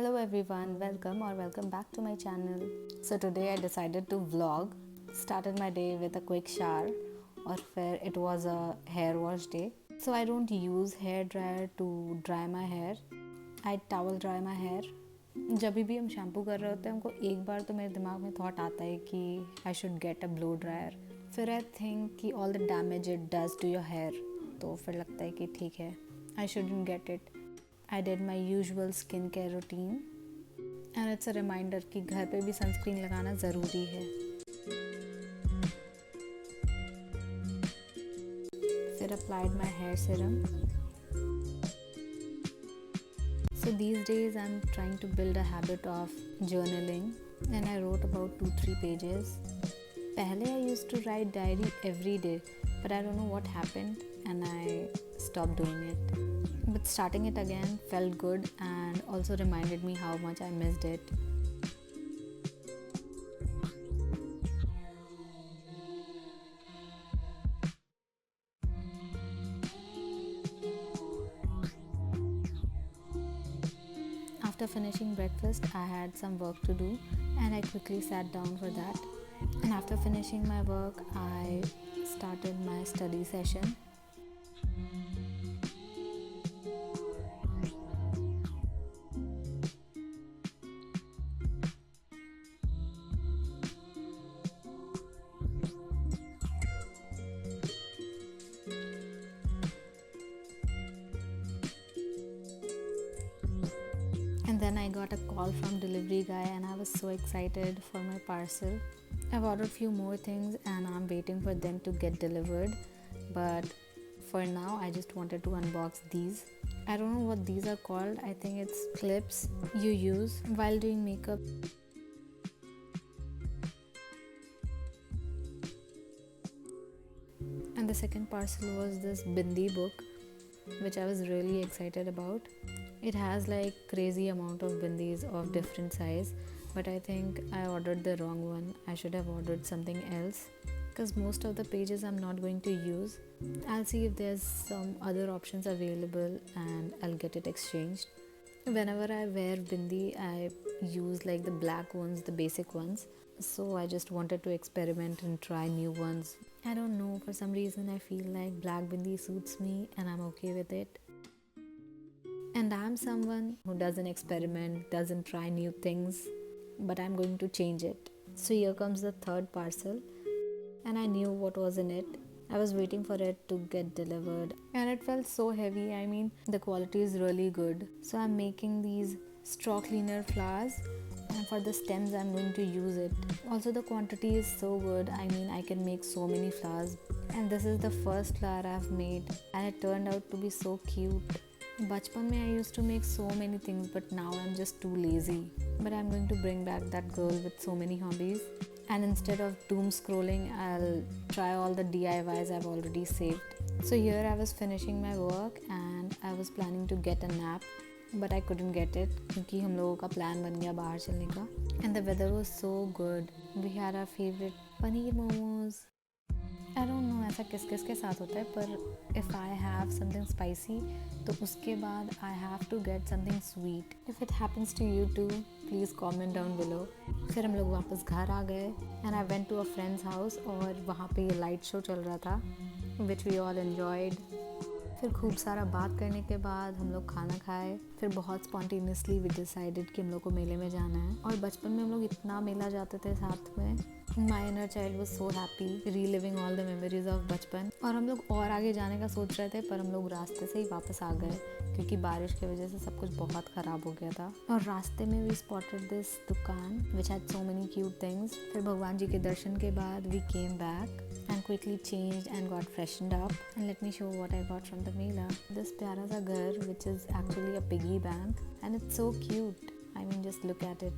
Hello everyone, welcome back to my channel. So today I decided to vlog. Started my day with a quick shower or फिर it was a hair wash day. So I don't use hair dryer to dry my hair. I towel dry my hair. जब भी हम shampoo कर रहे होते हैं हमको एक बार तो मेरे दिमाग में थॉट आता है कि I should get a blow dryer. फिर आई थिंक कि all the damage it does to your hair, तो फिर लगता है कि ठीक है, I shouldn't get it. I did my usual skincare routine and it's a reminder कि घर पे भी सनस्क्रीन लगाना ज़रूरी है. फिर applied my hair serum. So these days I'm trying to build a habit of journaling and I wrote about 2-3 pages. पहले I used to write diary every day, but I don't know what happened and I stopped doing it. But starting it again felt good and also reminded me how much I missed it. After finishing breakfast, I had some work to do and I quickly sat down for that. And after finishing my work, I started my study session. And then I got a call from delivery guy and I was so excited for my parcel. I've ordered few more things and I'm waiting for them to get delivered. But for now, I just wanted to unbox these. I don't know what these are called. I think it's clips you use while doing makeup. And the second parcel was this Bindi book, which I was really excited about. It has like crazy amount of bindis of different size, but I think I ordered the wrong one. I should have ordered something else because most of the pages I'm not going to use. I'll see if there's some other options available and I'll get it exchanged. Whenever I wear bindi, I use like the black ones, the basic ones. So I just wanted to experiment and try new ones. I don't know, for some reason I feel like black bindi suits me and I'm okay with it. And I'm someone who doesn't experiment, doesn't try new things, but I'm going to change it. So here comes the third parcel, and I knew what was in it. I was waiting for it to get delivered, and it felt so heavy. I mean, the quality is really good. So I'm making these straw cleaner flowers, and for the stems, I'm going to use it. Also, the quantity is so good. I mean, I can make so many flowers, and this is the first flower I've made, and it turned out to be so cute. बचपन में I used to make so many things, but now I'm just too lazy. But I'm going to bring back that girl with so many hobbies. And instead of doom scrolling, I'll try all the DIYs I've already saved. So here I was finishing my work and I was planning to get a nap, but I couldn't get it क्योंकि हम लोगों का plan बन गया बाहर चलने का. And the weather was so good. We had our favorite paneer momos. I don't know ऐसा किस किस के साथ होता है, पर if I have something spicy तो उसके बाद I have to get something sweet. If it happens to you too, please comment down below. फिर हम लोग वापस घर आ गए and I went to a friend's house और वहाँ पे ये लाइट शो चल रहा था which we all enjoyed. फिर खूब सारा बात करने के बाद हम लोग खाना खाए. फिर बहुत spontaneously we decided कि हम लोग को मेले में जाना है. और बचपन में हम लोग इतना मेला जाते थे साथ में. My inner child was so happy reliving all the memories of बचपन. और हम लोग और आगे जाने का सोच रहे थे, पर हम लोग रास्ते से ही वापस आ गए क्योंकि बारिश की वजह से सब कुछ बहुत ख़राब हो गया था. और रास्ते में we spotted this दुकान which had so many cute things. फिर भगवान जी के दर्शन के बाद we came back and quickly changed and got freshened up. And let me show what I got from the Mela. This प्यारा सा घर which is actually a piggy bank and it's so cute. I mean, just look at it.